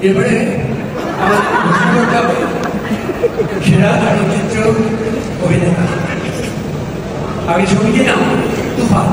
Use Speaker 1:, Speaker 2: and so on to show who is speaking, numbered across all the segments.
Speaker 1: এবারে সেরা চলচ্চিত্র অভিনেতা। আগে ছবিটির নাম তুফান।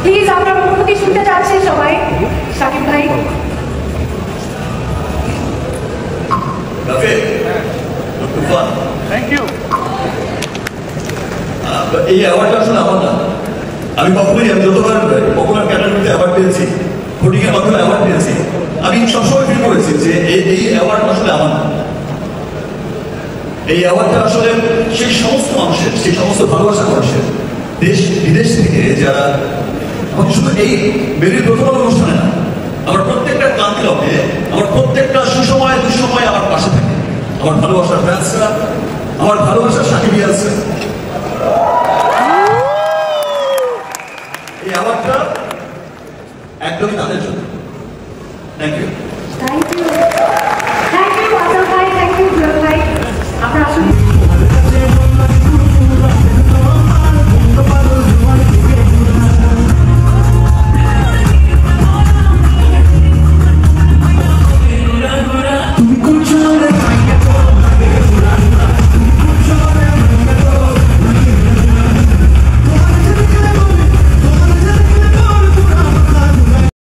Speaker 2: প্লিজ আপনার অনুমতি শুনতে চাচ্ছি সবাই। শাকিব ভাই,
Speaker 3: থ্যাংক ইউ।
Speaker 4: এই অ্যাওয়ার্ডটা আসলে আমার না। আমি যতবার পপুলার ক্যাটাগরিতে অ্যাওয়ার্ড পেয়েছি, ফটিকের মাধ্যমে অ্যাওয়ার্ড পেয়েছি, আমি সবসময় ফিল করেছি যে এই অ্যাওয়ার্ডটা আসলে আমার না। এই অ্যাওয়ার্ডটা আসলে সেই সমস্ত মানুষের, সেই সমস্ত ভালোবাসা মানুষের, দেশ বিদেশ থেকে যারা আমাকে শুধু এই বেরির প্রথম অনুষ্ঠানে না, আমার প্রত্যেকটা ক্লান্তি লগ্নে, আমার প্রত্যেকটা সুসময় দুঃসময় আমার পাশে থাকে। আমার ভালোবাসার ফ্যান্সরা, আমার ভালোবাসার সাকিবিয়ানসরা। এই অ্যাওয়ার্ডটা একদমই তাদের জন্য। Thank you.